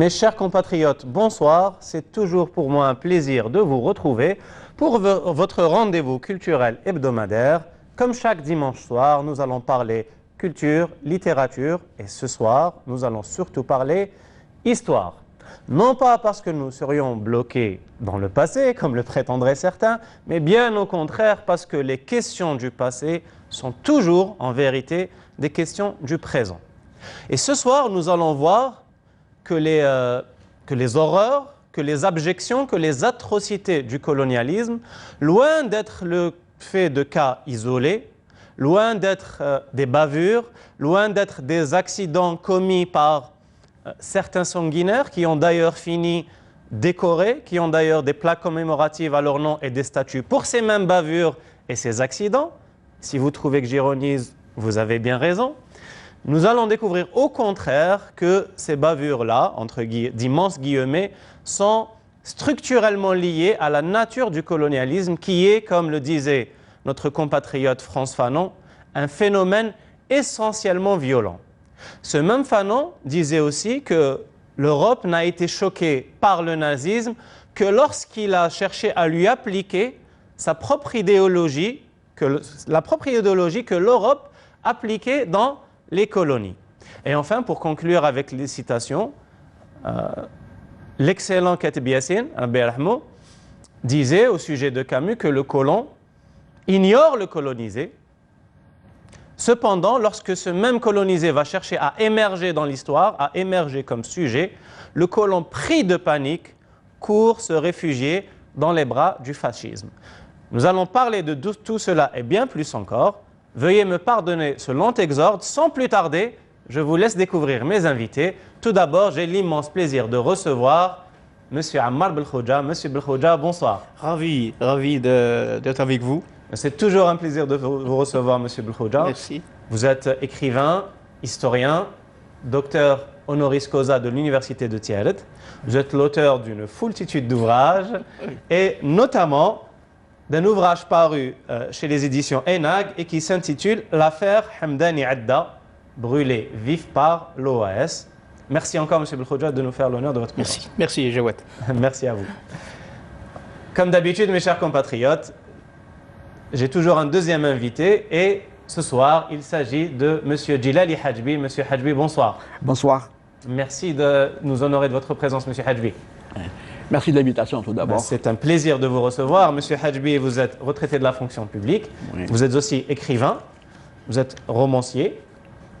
Mes chers compatriotes, bonsoir. C'est toujours pour moi un plaisir de vous retrouver pour votre rendez-vous culturel hebdomadaire. Comme chaque dimanche soir, nous allons parler culture, littérature et ce soir, nous allons surtout parler histoire. Non pas parce que nous serions bloqués dans le passé, comme le prétendraient certains, mais bien au contraire parce que les questions du passé sont toujours, en vérité, des questions du présent. Et ce soir, nous allons voir que les horreurs, que les abjections, que les atrocités du colonialisme, loin d'être le fait de cas isolés, loin d'être des bavures, loin d'être des accidents commis par certains sanguinaires qui ont d'ailleurs fini décorés, qui ont d'ailleurs des plaques commémoratives à leur nom et des statues pour ces mêmes bavures et ces accidents. Si vous trouvez que j'ironise, vous avez bien raison. Nous allons découvrir au contraire que ces bavures-là, entre d'immenses guillemets, sont structurellement liées à la nature du colonialisme qui est, comme le disait notre compatriote Frantz Fanon, un phénomène essentiellement violent. Ce même Fanon disait aussi que l'Europe n'a été choquée par le nazisme que lorsqu'il a cherché à lui appliquer sa propre idéologie, la propre idéologie que l'Europe appliquait dans les colonies. Et enfin, pour conclure avec les citations, l'excellent Katib Yassine, disait au sujet de Camus que le colon ignore le colonisé. Cependant, lorsque ce même colonisé va chercher à émerger dans l'histoire, à émerger comme sujet, le colon pris de panique court se réfugier dans les bras du fascisme. Nous allons parler de tout cela et bien plus encore. Veuillez me pardonner ce long exorde. Sans plus tarder, je vous laisse découvrir mes invités. Tout d'abord, j'ai l'immense plaisir de recevoir M. Ammar Belkhodja. Monsieur Belkhodja, bonsoir. Ravi d'être avec vous. C'est toujours un plaisir de vous recevoir, M. Belkhodja. Merci. Vous êtes écrivain, historien, docteur honoris causa de l'Université de Tiaret. Vous êtes l'auteur d'une foultitude d'ouvrages et notamment d'un ouvrage paru chez les éditions ENAG et qui s'intitule « L'affaire Hamdani Adda, brûlée vif par l'OAS ». Merci encore, M. Belkhodja, de nous faire l'honneur de votre présence. Merci, Jawad. Merci à vous. Comme d'habitude, mes chers compatriotes, j'ai toujours un deuxième invité et ce soir, il s'agit de M. Djilali Hadjbi. M. Hadjbi, bonsoir. Bonsoir. Merci de nous honorer de votre présence, M. Hadjbi. Merci de l'invitation tout d'abord. C'est un plaisir de vous recevoir. Monsieur Hadjbi, vous êtes retraité de la fonction publique. Oui. Vous êtes aussi écrivain. Vous êtes romancier,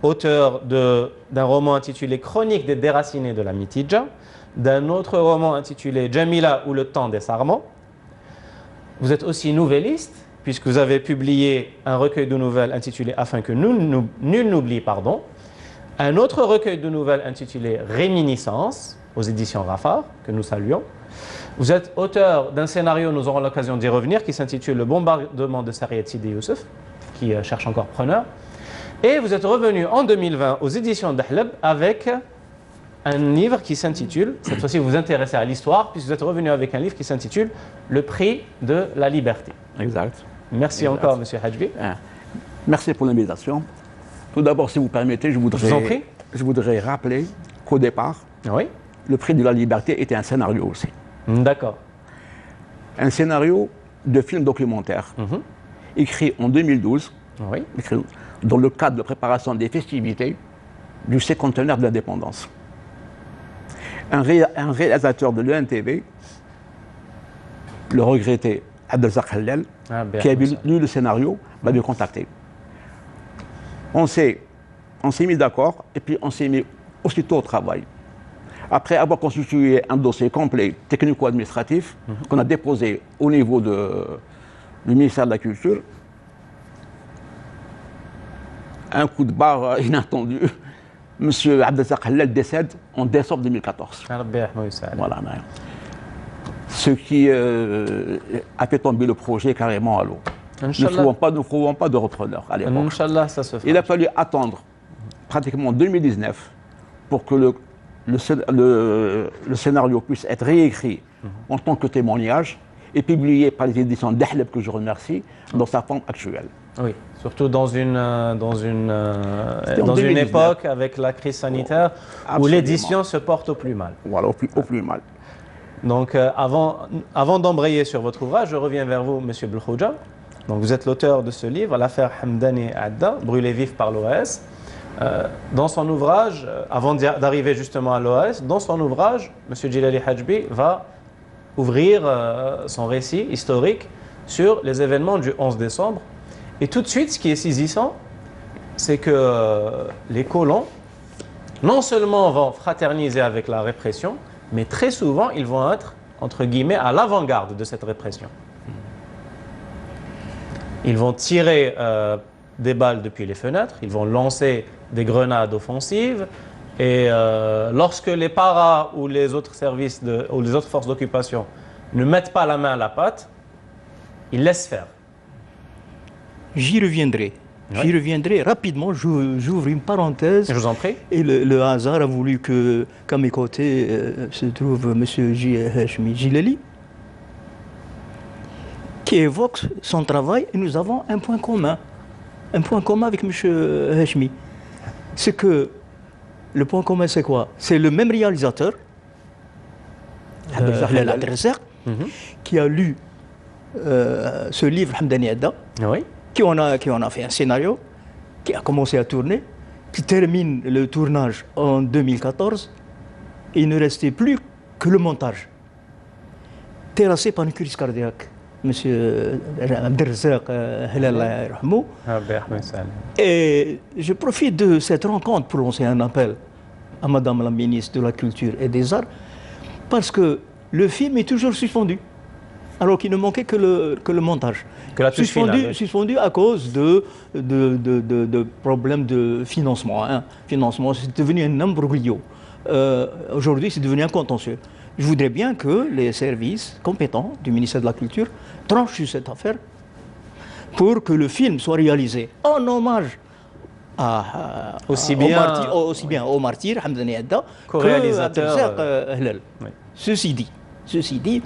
auteur d'un roman intitulé Chronique des déracinés de la Mitidja, d'un autre roman intitulé Jamila ou le temps des sarments. Vous êtes aussi nouvelliste, puisque vous avez publié un recueil de nouvelles intitulé Afin que nul n'oublie, un autre recueil de nouvelles intitulé Réminiscence, aux éditions Rafar, que nous saluons. Vous êtes auteur d'un scénario, nous aurons l'occasion d'y revenir, qui s'intitule Le bombardement de Sariyat Sidi Youssef, qui cherche encore preneur. Et vous êtes revenu en 2020 aux éditions Dahleb avec un livre qui s'intitule, cette fois-ci vous vous intéressez à l'histoire, puisque vous êtes revenu avec un livre qui s'intitule Le prix de la liberté. Exact. Merci encore, M. Hadjbi. Merci pour l'invitation. Tout d'abord, si vous permettez, je voudrais rappeler qu'au départ, oui, le prix de la liberté était un scénario aussi. D'accord. Un scénario de film documentaire, écrit en 2012, oui, dans le cadre de préparation des festivités du cinquantenaire de l'indépendance. Un réalisateur de l'ENTV, le regretté Abdelzak Hallel, qui a lu le scénario, m'avait contacté. On s'est mis d'accord et puis on s'est mis aussitôt au travail. Après avoir constitué un dossier complet technico-administratif qu'on a déposé au niveau du ministère de la Culture, un coup de barre inattendu, M. Abdelzak Hallel décède en décembre 2014. Voilà. Ce qui a fait tomber le projet carrément à l'eau. Nous ne trouvons pas de repreneur à l'époque. Il a fallu attendre pratiquement 2019 pour que le scénario puisse être réécrit en tant que témoignage et publié par les éditions Dahleb, que je remercie, dans sa forme actuelle. Oui, surtout dans une en 2019. époque avec la crise sanitaire où Absolument. l'édition se porte au plus mal. Voilà, au plus mal. Donc, avant d'embrayer sur votre ouvrage, je reviens vers vous, Monsieur Belkhouja. Donc, vous êtes l'auteur de ce livre, l'affaire Hamdani Adda, brûlé vif par l'OAS. Dans son ouvrage, avant d'arriver justement à l'OAS, dans son ouvrage, Monsieur Djilali Hajbi va ouvrir son récit historique sur les événements du 11 décembre. Et tout de suite, ce qui est saisissant, c'est que les colons, non seulement vont fraterniser avec la répression, mais très souvent, ils vont être, entre guillemets, à l'avant-garde de cette répression. Ils vont tirer des balles depuis les fenêtres, ils vont lancer des grenades offensives, et lorsque les paras ou les autres services ou les autres forces d'occupation ne mettent pas la main à la pâte, ils laissent faire. J'y reviendrai. Oui. J'y reviendrai rapidement. J'ouvre une parenthèse. Je vous en prie. Et le hasard a voulu qu'à mes côtés se trouve M. Hachmi Djilali, qui évoque son travail, et nous avons un point commun. Un point commun avec M. Hachmi. C'est que le point commun, c'est quoi? C'est le même réalisateur, l'adresseur, qui a lu ce livre, Hamdani Adda, Oui. qui en a fait un scénario, qui a commencé à tourner, qui termine le tournage en 2014, et il ne restait plus que le montage. Terrassé par une crise cardiaque, M. Abdelrazak Helal Rahmou. Et je profite de cette rencontre pour lancer un appel à Madame la ministre de la Culture et des Arts, parce que le film est toujours suspendu, alors qu'il ne manquait que le montage. Que la touche finale, oui. Suspendu à cause de problèmes de financement. Financement, c'est devenu un imbroglio. Aujourd'hui, c'est devenu un contentieux. Je voudrais bien que les services compétents du ministère de la Culture tranchent sur cette affaire pour que le film soit réalisé en hommage aussi bien au martyr Hamdani Adda qu'au réalisateur Abdelrazak Helal. Oui. Ceci dit,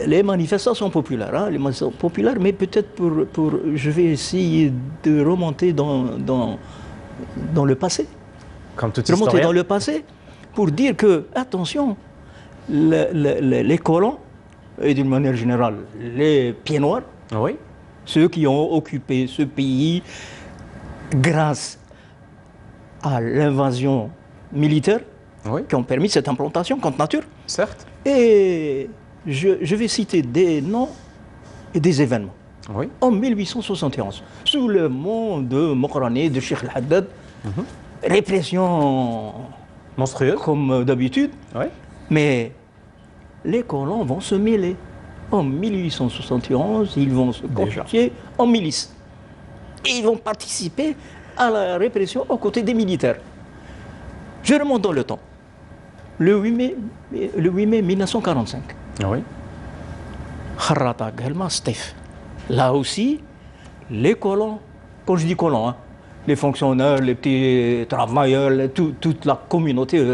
les manifestations populaires, mais peut-être je vais essayer de remonter dans le passé. Comme tout Remonter historien. dans le passé pour dire que, attention, les colons, et d'une manière générale, les pieds noirs, Oui. ceux qui ont occupé ce pays grâce à l'invasion militaire, Oui. qui ont permis cette implantation contre nature. Certes. Et je vais citer des noms et des événements. Oui. En 1871, sous le nom de Mokrani, de Cheikh Al-Haddad, répression Monstrueux. comme d'habitude, Oui. mais les colons vont se mêler. En 1871, ils vont se constituer en milice. Et ils vont participer à la répression aux côtés des militaires. Je remonte dans le temps. Le 8 mai 1945. Oui. Kharrata, Gelma, Stef. Là aussi, les colons, quand je dis colons, les fonctionnaires, les petits travailleurs, toute la communauté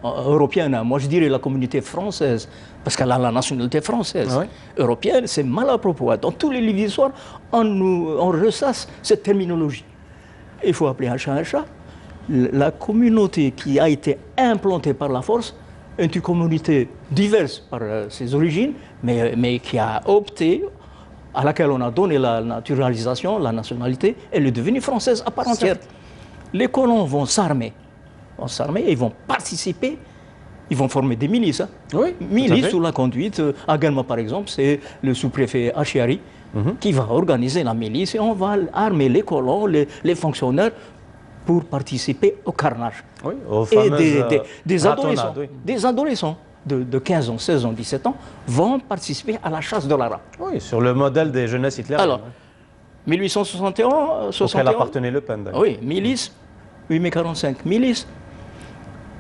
européenne, moi je dirais la communauté française, parce qu'elle a la nationalité française. Oui. Européenne, c'est mal à propos. Dans tous les livres d'histoire, on ressasse cette terminologie. Il faut appeler un chat un chat. La communauté qui a été implantée par la force est une communauté diverse par ses origines, mais qui a opté, à laquelle on a donné la naturalisation, la nationalité, elle est devenue française à part entière. Les colons vont s'armer, ils vont participer, ils vont former des milices. Oui, tout à Milices fait. sous la conduite, à Galma par exemple, c'est le sous-préfet Achiari qui va organiser la milice et on va armer les colons, les fonctionnaires pour participer au carnage. Oui, aux Et fameuses, des ratonnades, adolescents, oui. des adolescents de 15 ans, 16 ans, 17 ans vont participer à la chasse de l'ara. Oui, sur le modèle des jeunesses hitlériennes. Alors, 1861, auquel 61, appartenait Le Pen, d'ailleurs. oui, milice, 8 mai 45, milice,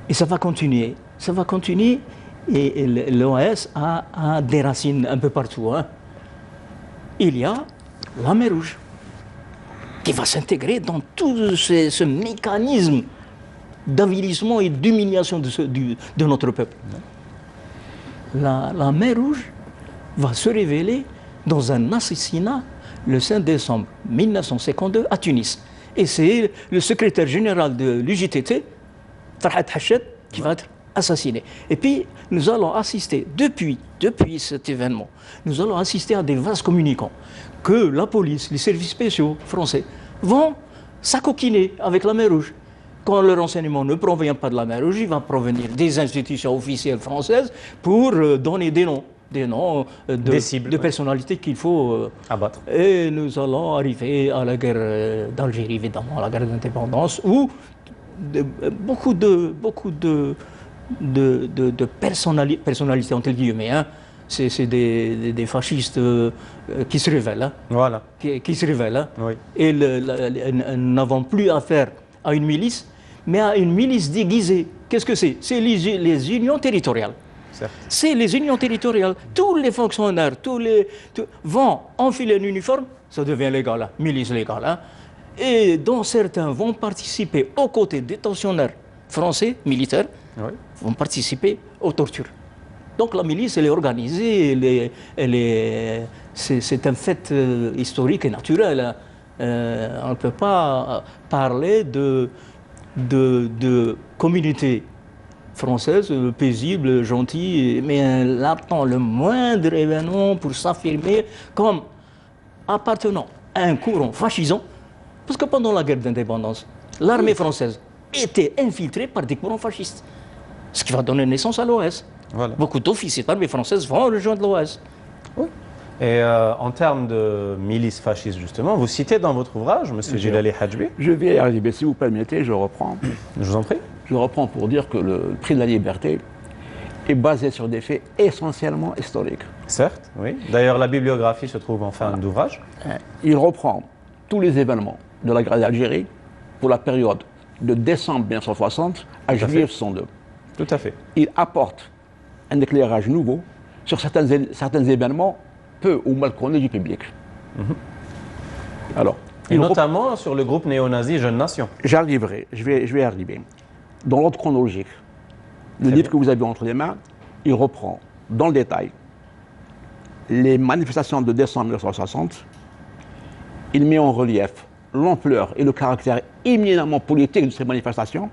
et ça va continuer. Ça va continuer, et l'OAS a des racines un peu partout. Il y a la mer Rouge, qui va s'intégrer dans tout ce mécanisme d'avilissement et d'humiliation de notre peuple. La mer Rouge va se révéler dans un assassinat le 5 décembre 1952 à Tunis. Et c'est le secrétaire général de l'UJTT, Farhat Hached, qui va être assassiné. Et puis, nous allons assister, depuis cet événement, nous allons assister à des vases communicants que la police, les services spéciaux français vont s'acoquiner avec la mer Rouge. Quand le renseignement ne provient pas de la mer Rouge, il va provenir des institutions officielles françaises pour donner des noms Des cibles, de personnalités qu'il faut abattre. Et nous allons arriver à la guerre d'Algérie, évidemment, à la guerre d'indépendance, où beaucoup de personnalités, entre guillemets, hein, c'est des fascistes qui se révèlent. Hein, Voilà. qui se révèlent. Hein, Oui. et nous n'avons plus affaire à une milice, mais à une milice déguisée. Qu'est-ce que c'est? C'est les unions territoriales. Certes. C'est les unions territoriales. Tous les fonctionnaires vont enfiler un uniforme, ça devient légal, hein, milice légale. Hein, et dont certains vont participer aux côtés des tensionnaires français, militaires, Oui. vont participer aux tortures. Donc la milice, elle est organisée, c'est un fait historique et naturel. Hein. On ne peut pas parler de communauté française, paisible, gentille, mais elle attend le moindre événement pour s'affirmer comme appartenant à un courant fascisant. Parce que pendant la guerre d'indépendance, l'armée française était infiltrée par des courants fascistes. Ce qui va donner naissance à l'OS. Voilà. Beaucoup d'officiers de l'armée française vont rejoindre l'OS. Oui. Et en termes de milice fasciste, justement, vous citez dans votre ouvrage, M. Djilali Hadjbi. Je vais y arriver, si vous permettez, je reprends. Je vous en prie. Je reprends pour dire que le prix de la liberté est basé sur des faits essentiellement historiques. Certes, oui. D'ailleurs, la bibliographie se trouve en fin d'ouvrage. Il reprend tous les événements de la guerre d'Algérie pour la période de décembre 1960 à juillet 1962. Tout à fait. Il apporte un éclairage nouveau sur certains événements peu ou mal connus du public. Alors, Et notamment sur le groupe néo-nazi Jeune Nation. J'arriverai, je vais y arriver. Dans l'ordre chronologique, le Très livre bien. que vous avez entre les mains, il reprend dans le détail les manifestations de décembre 1960. Il met en relief l'ampleur et le caractère éminemment politique de ces manifestations,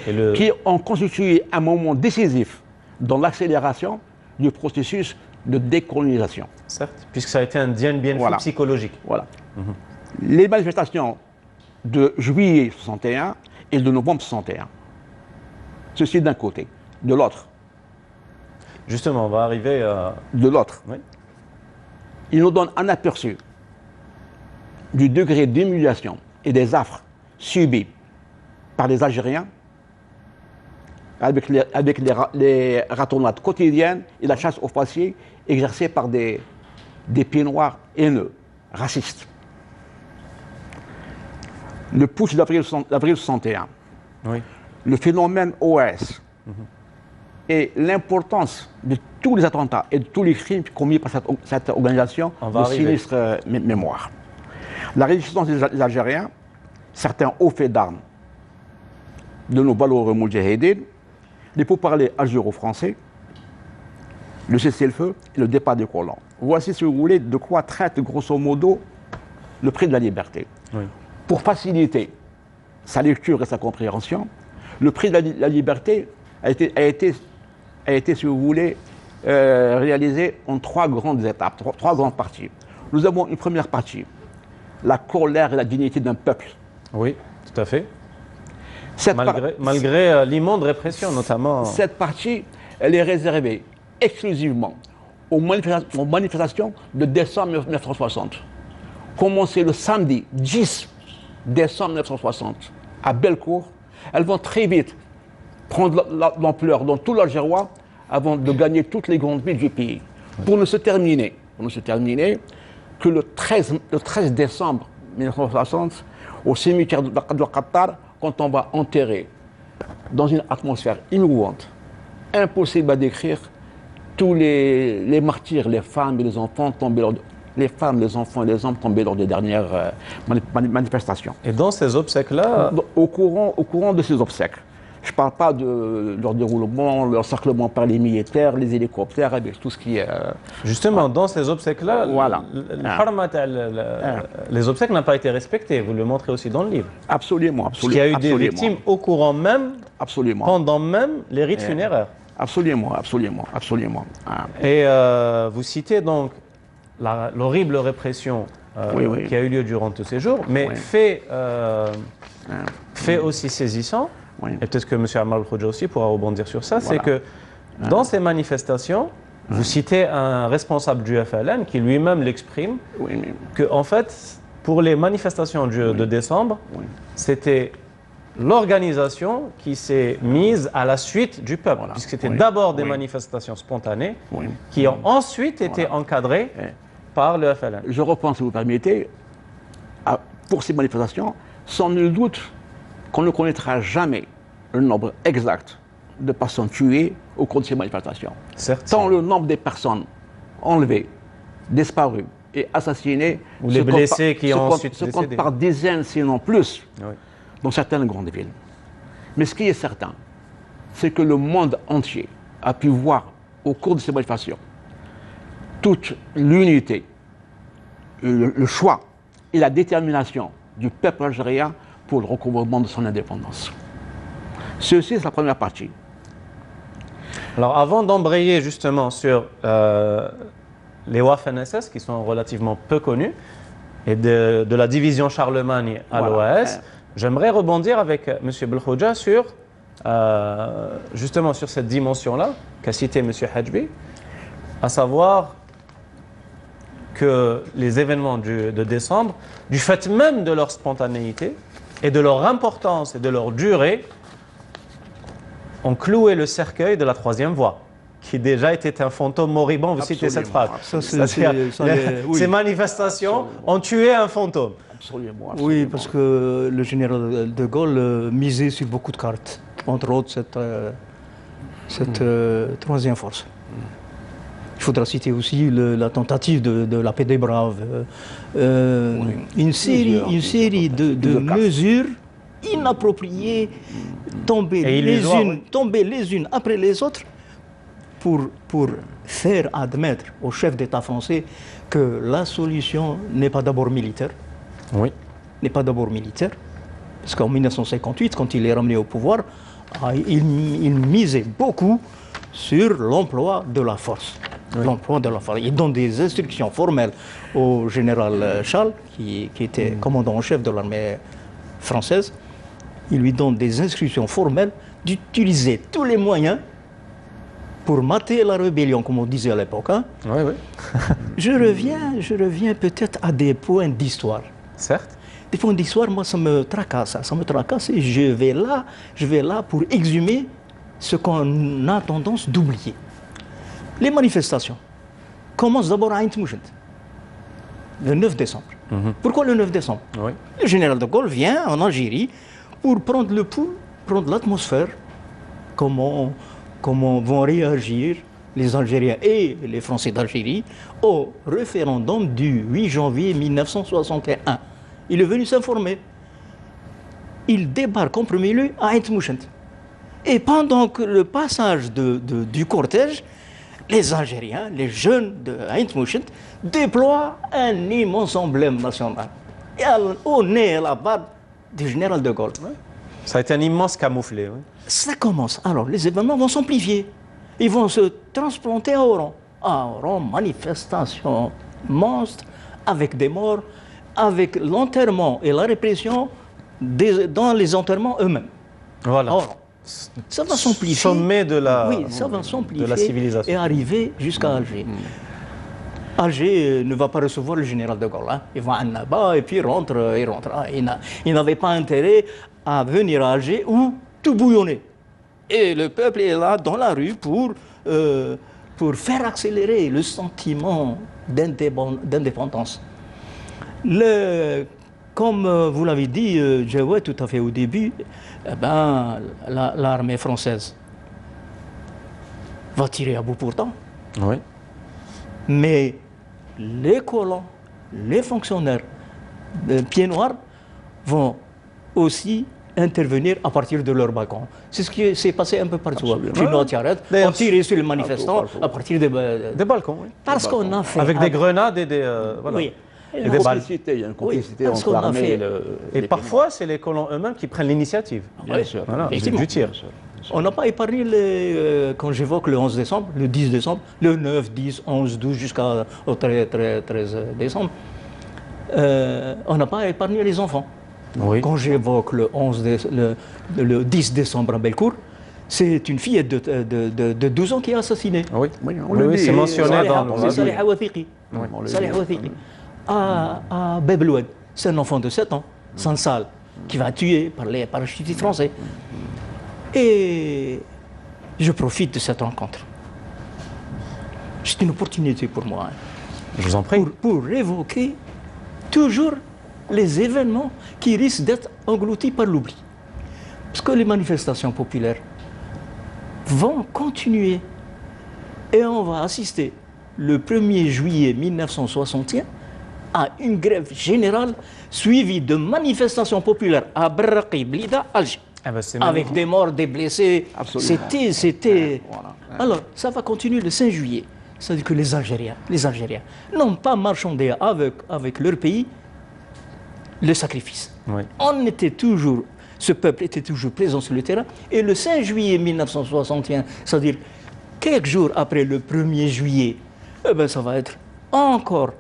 Et qui ont constitué un moment décisif dans l'accélération du processus de décolonisation. Certes, puisque ça a été un Dien Bien Phu Voilà. psychologique. Voilà. Les manifestations de juillet 61 et de novembre 61. Ceci d'un côté. De l'autre, Justement, on va arriver à... Oui. il nous donne un aperçu du degré d'humiliation et des affres subis par les Algériens avec les ratonnades quotidiennes et la chasse aux faciès exercée par des pieds noirs haineux, racistes. Le putsch d'avril 61, Oui. le phénomène OS et l'importance de tous les attentats et de tous les crimes commis par cette organisation On va de arriver. sinistre mémoire. La résistance des Algériens, certains hauts faits d'armes de nos valeureux moudjahidines, les pourparlers algéro-français, le cessez-le-feu et le départ des colons. Voici, si vous voulez, de quoi traite grosso modo le prix de la liberté. Oui. Pour faciliter sa lecture et sa compréhension, le prix de la liberté a été, si vous voulez, réalisé en trois grandes étapes, trois grandes parties. Nous avons une première partie, la colère et la dignité d'un peuple. Oui, tout à fait. Cette Malgré l'immonde répression, notamment. Cette partie, elle est réservée exclusivement aux manifestations de décembre 1960. Commencées le samedi 10 décembre 1960 à Bellecour, elles vont très vite prendre l'ampleur dans tout l'Algérois avant de gagner toutes les grandes villes du pays. Pour ne se terminer que le 13 décembre 1960, au cimetière de Qatar, quand on va enterrer dans une atmosphère émouvante, impossible à décrire, tous les martyrs, les femmes et les enfants tombés les femmes, les enfants et les hommes tombés lors des dernières manifestations. Et dans ces obsèques-là, Au courant de ces obsèques, Je ne parle pas de leur déroulement, leur cerclement par les militaires, les hélicoptères, avec tout ce qui est... Justement, dans ces obsèques-là, Voilà. les obsèques n'ont pas été respectées. Vous le montrez aussi dans le livre. Absolument, Parce qu'il y a eu des victimes au courant même, absolument. pendant même les rites funéraires. Absolument, absolument, absolument. Et vous citez donc l'horrible répression Oui. qui a eu lieu durant tous ces jours, mais Oui. fait aussi saisissant, Oui. et peut-être que M. Ammar al-Khoudja aussi pourra rebondir sur ça, c'est Voilà. que dans ces manifestations, vous citez un responsable du FLN qui lui-même l'exprime, Oui, mais- que en fait, pour les manifestations de décembre, Oui. c'était l'organisation qui s'est mise à la suite du peuple, Voilà. puisque c'était Oui. d'abord des Oui. manifestations spontanées Oui. qui ont ensuite été encadrées Eh. par le FLN. Je reprends, si vous permettez, pour ces manifestations, sans nul doute qu'on ne connaîtra jamais le nombre exact de personnes tuées au cours de ces manifestations. Certes, Tant le nombre des personnes enlevées, disparues et assassinées Ou les se compte blessés qui se ont compte- ensuite se compte décédé. par dizaines, sinon plus, oui. dans certaines grandes villes. Mais ce qui est certain, c'est que le monde entier a pu voir au cours de ces manifestations toute l'unité, le choix et la détermination du peuple algérien pour le recouvrement de son indépendance. Ceci, c'est la première partie. Alors avant d'embrayer justement sur les Waffen-SS qui sont relativement peu connus et de la division Charlemagne à Voilà. l'OAS, j'aimerais rebondir avec M. Belkhodja sur justement sur cette dimension-là qu'a cité M. Hadjbi, à savoir que les événements de décembre, du fait même de leur spontanéité et de leur importance et de leur durée, ont cloué le cercueil de la troisième voie, qui déjà était un fantôme moribond. Vous citez cette phrase. Absolument. Oui. Ces manifestations ont tué un fantôme. Absolument. Oui, parce que le général de Gaulle misait sur beaucoup de cartes, entre autres cette troisième force. Il faudra citer aussi la tentative de la paix des braves, une série de mesures inappropriées tombées Et illusoires, tombées les unes après les autres pour faire admettre au chef d'État français que la solution n'est pas d'abord militaire, Oui. parce qu'en 1958, quand il est ramené au pouvoir, il misait beaucoup sur l'emploi de la force. Il donne des instructions formelles au général Charles, qui était commandant en chef de l'armée française. Il lui donne des instructions formelles d'utiliser tous les moyens pour mater la rébellion, comme on disait à l'époque. Hein. Oui, oui. Je reviens peut-être à des points d'histoire. Certes. Des points d'histoire, moi, ça me tracasse et je vais là pour exhumer ce qu'on a tendance d'oublier. Les manifestations commencent d'abord à Ain Mouchent, le 9 décembre. Pourquoi le 9 décembre? Oui. Le général de Gaulle vient en Algérie pour prendre le pouls, prendre l'atmosphère, comment vont réagir les Algériens et les Français d'Algérie au référendum du 8 janvier 1961. Il est venu s'informer. Il débarque en premier lieu à Ain Mouchent. Et pendant que le passage du cortège, les Algériens, les jeunes de Ain Mouchent, déploient un immense emblème national. Et au nez et à la barbe du général de Gaulle. Ça a été un immense camouflet. Oui. Ça commence. Alors, les événements vont s'amplifier. Ils vont se transplanter à Oran. À Oran, manifestation monstre, avec des morts, avec l'enterrement et la répression dans les enterrements eux-mêmes. Voilà. À Oran. Ça va s'amplifier. Sommet de la, Oui, ça va s'amplifier de la civilisation. et arriver jusqu'à Alger. Alger ne va pas recevoir le général de Gaulle. Hein. Il va à Annaba et puis il rentre. Il n'avait pas intérêt à venir à Alger où tout bouillonnait. Et le peuple est là dans la rue pour faire accélérer le sentiment d'indépendance. Comme vous l'avez dit, Jawed, tout à fait au début, l'armée française va tirer à bout portant. Oui. Mais les colons, les fonctionnaires de pieds noirs vont aussi intervenir à partir de leur balcon. C'est ce qui s'est passé un peu partout. Absolument. Tribunal Tiaret, D'ailleurs, on tirait sur les manifestants partout. à partir des... Des balcons, oui. Parce qu'on a fait... Avec des grenades et des... voilà. Oui. Et des balles. Il y a une complicité parce qu'on entre a l'armée fait- et le... Et les parfois, c'est les colons eux-mêmes qui prennent l'initiative. Bien sûr. Voilà, Effectivement. du tir. Bien sûr. On n'a pas épargné, quand j'évoque le 11 décembre, le 10 décembre, le 9, 10, 11, 12 jusqu'au 13 décembre, on n'a pas épargné les enfants. Oui. Quand j'évoque le 10 décembre à Bellecour, c'est une fillette de 12 ans qui est assassinée. Oui, Oui, on oui, le oui, dit. c'est mentionné dans le... on C'est le Salih dit. Awathiqi. On le Salih dit. Awathiqi. À Bab el-Oued, c'est un enfant de 7 ans, sans salle, qui va tuer par les parachutistes français. Et je profite de cette rencontre. C'est une opportunité pour moi, hein, Je vous en prie. pour évoquer toujours les événements qui risquent d'être engloutis par l'oubli. Parce que les manifestations populaires vont continuer et on va assister le 1er juillet 1961 à une grève générale suivie de manifestations populaires à Berraqi, Blida, Alger. Ah ben, c'est Avec des morts, des blessés. Absolument. C'était... Voilà. Alors, ça va continuer le 5 juillet. C'est-à-dire que les Algériens n'ont pas marchandé avec leur pays le sacrifice. Oui. Ce peuple était toujours présent sur le terrain. Et le 5 juillet 1961, c'est-à-dire quelques jours après le 1er juillet, eh ben, ça va être encore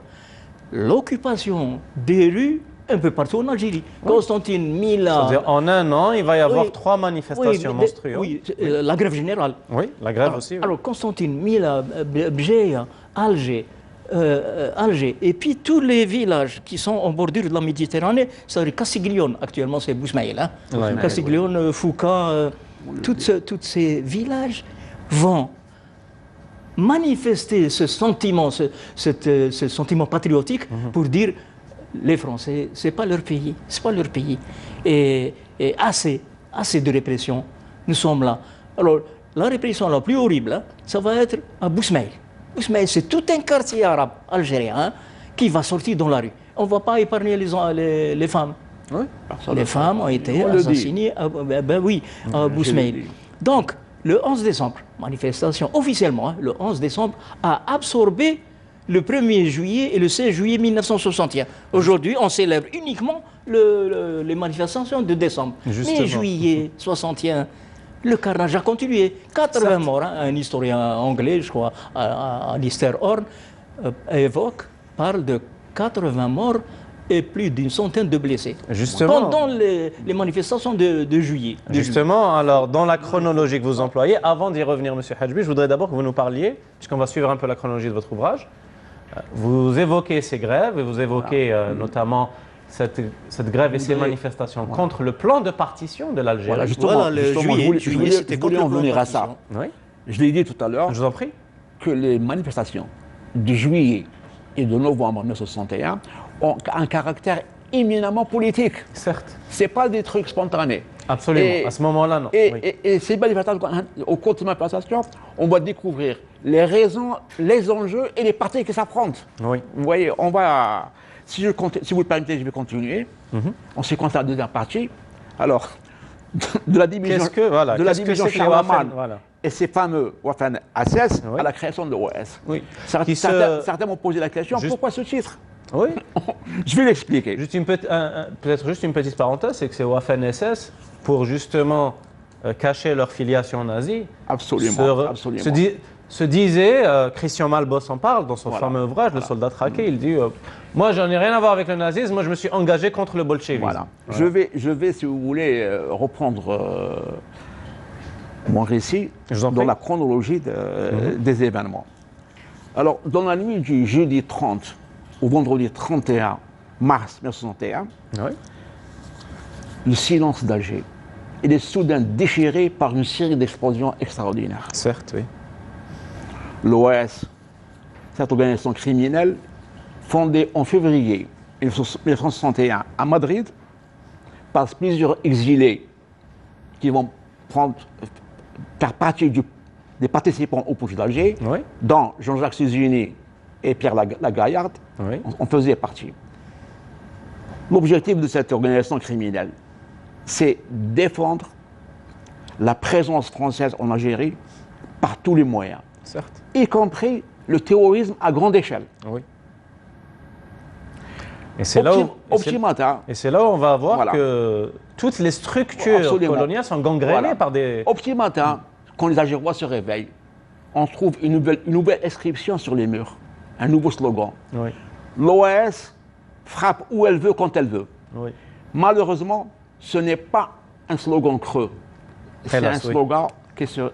l'occupation des rues un peu partout en Algérie. Constantine Mila... C'est-à-dire, en un an, il va y avoir Oui. 3 manifestations mais- monstrueuses. Oui, la grève générale. Oui, la grève aussi. oui. Alors, Constantine, Mila, Bjeya, Alger, Alger, et puis tous les villages qui sont en bordure de la Méditerranée, c'est-à-dire Castiglione, actuellement c'est Bousmaïl, hein? Ouais. Castiglione, Foucault, tous ces villages vont manifester ce sentiment, ce sentiment patriotique pour dire les Français, c'est pas leur pays, c'est pas leur pays. Et assez de répression, nous sommes là. Alors, la répression la plus horrible, hein, ça va être à Bousmaïl. Bousmaïl, c'est tout un quartier arabe algérien hein, qui va sortir dans la rue. On ne va pas épargner les femmes. Oui. Les femmes ont été On le dit. assassinées à Bousmaïl. le dis. Donc, le 11 décembre, manifestation officiellement, hein, le 11 décembre a absorbé le 1er juillet et le 16 juillet 1961. Aujourd'hui, on célèbre uniquement les manifestations de décembre. Justement. Mais juillet 61, le carnage a continué. 80 morts, hein, un historien anglais, je crois, Alistair Horn, parle de 80 morts et plus d'une centaine de blessés. Justement. Pendant les manifestations de juillet. Justement, alors, dans la chronologie que vous employez, avant d'y revenir, M. Hadjbi, je voudrais d'abord que vous nous parliez, puisqu'on va suivre un peu la chronologie de votre ouvrage. Vous évoquez ces grèves et vous évoquez notamment cette grève et ces manifestations contre le plan de partition de l'Algérie. Voilà, justement, Voilà, le justement, juillet, je juillet, c'était voulais en contre le venir plan à de ça. partition. Oui, Je l'ai dit tout à l'heure, je vous en prie. que les manifestations de juillet et de novembre 1961 ont un caractère éminemment politique. Certes, Ce n'est pas des trucs spontanés. absolument. Et- À ce moment-là, non. Et, Oui. et ces manifestations, au cours de ces manifestations, on va découvrir les raisons, les enjeux et les partis qui s'affrontent. Oui. Vous voyez, on va. Si vous le permettez, je vais continuer. On se concerne la deuxième partie. Alors, de la division, Qu'est-ce que, voilà, de la qu'est-ce que division c'est que les Charlemagne Waffen, voilà. et ces fameux Waffen SS Oui. à la création de l'OS. Oui. Certains, Qui se- certains m'ont posé la question Juste- pourquoi ce titre? Oui. Je vais l'expliquer. Juste peut-être juste une petite parenthèse, c'est que ces Waffen-SS, pour justement cacher leur filiation nazie, Absolument. Absolument. se disait, Christian Malbos en parle dans son Voilà. fameux ouvrage, Le soldat traqué, il dit moi j'en ai rien à voir avec le nazisme, moi je me suis engagé contre le bolchevisme. Voilà. Je vais, si vous voulez, reprendre mon récit Je vous en dans prie. la chronologie des événements. Alors, dans la nuit du jeudi 30 au vendredi 31 mars 1961, Oui. le silence d'Alger il est soudain déchiré par une série d'explosions extraordinaires. Certes, oui. L'OS, cette organisation criminelle, fondée en février 1961 à Madrid, par plusieurs exilés qui vont faire partie des participants au putsch d'Alger, Oui. dont Jean-Jacques Suzuni et Pierre Lagaillarde, Oui. on faisait partie. L'objectif de cette organisation criminelle, c'est défendre la présence française en Algérie par tous les moyens, Certes. y compris le terrorisme à grande échelle. Oui. Et c'est là où... Optimata, Et c'est là où on va voir Voilà. que toutes les structures Absolument. coloniales sont gangrénées Voilà. par des... Optimata, quand les Algérois se réveillent, on trouve une nouvelle inscription sur les murs, un nouveau slogan. Oui, L'OAS frappe où elle veut, quand elle veut. oui. Malheureusement, ce n'est pas un slogan creux. C'est un Hélas, oui. slogan qui se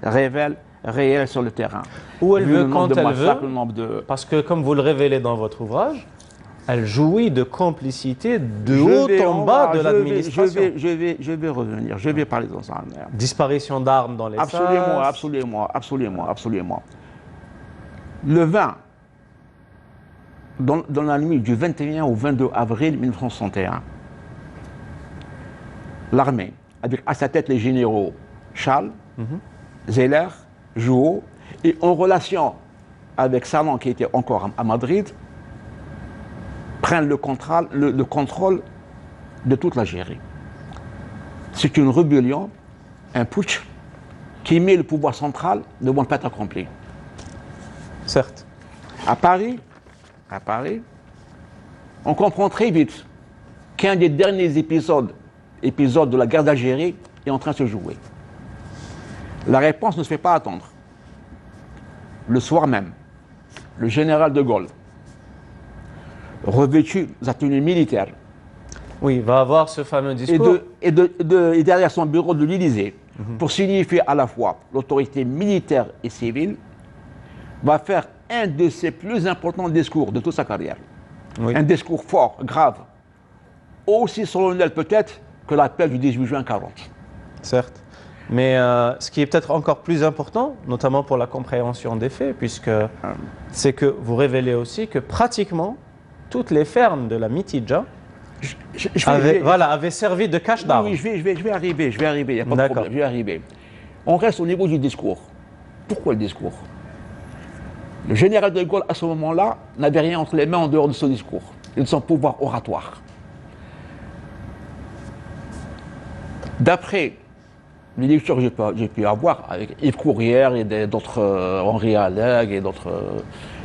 révèle réel sur le terrain. Où elle Vu veut, le nombre quand de elle massacres, veut. le nombre de... Parce que, comme vous le révélez dans votre ouvrage, elle jouit de complicité de Je haut vais- en on bas va- de je vais- l'administration. Je vais revenir, je vais parler dans un air. Disparition d'armes dans les Absolument, SAS. absolument. Le 20, dans la nuit du 21 au 22 avril 1961, l'armée, avec à sa tête les généraux Charles, Zeller, Jouot, et en relation avec Salan qui était encore à Madrid, prennent le contrôle de toute l'Algérie. C'est une rébellion, un putsch, qui met le pouvoir central devant le fait accompli. Certes. À Paris, on comprend très vite qu'un des derniers épisodes de la guerre d'Algérie est en train de se jouer. La réponse ne se fait pas attendre. Le soir même, le général de Gaulle, revêtu de sa tenue militaire, Oui, il va avoir ce fameux discours. et derrière son bureau de l'Élysée, pour signifier à la fois l'autorité militaire et civile, va faire un de ses plus importants discours de toute sa carrière. Oui. Un discours fort, grave, aussi solennel peut-être que l'appel du 18 juin 40. Certes. Mais ce qui est peut-être encore plus important, notamment pour la compréhension des faits, puisque c'est que vous révélez aussi que pratiquement toutes les fermes de la Mitidja avaient servi de cache d'armes. Oui, je vais arriver, il n'y a pas de D'accord. problème, je vais arriver. On reste au niveau du discours. Pourquoi le discours? Le général de Gaulle, à ce moment-là, n'avait rien entre les mains en dehors de son discours et de son pouvoir oratoire. D'après les lectures que j'ai pu avoir avec Yves Courrière et d'autres, Henri Alleg et d'autres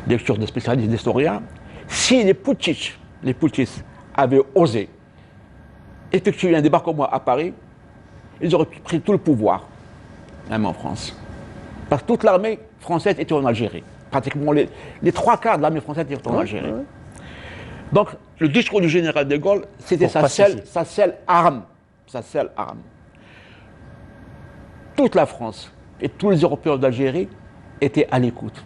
lectures de spécialistes d'historiens, si les putschistes avaient osé effectuer un débarquement à Paris, ils auraient pris tout le pouvoir, même en France. Parce que toute l'armée française était en Algérie. Pratiquement les trois quarts de l'armée française étaient en Algérie. Ouais. Donc, le discours du général de Gaulle, c'était Pour pacifier. sa seule arme. Toute la France et tous les Européens d'Algérie étaient à l'écoute.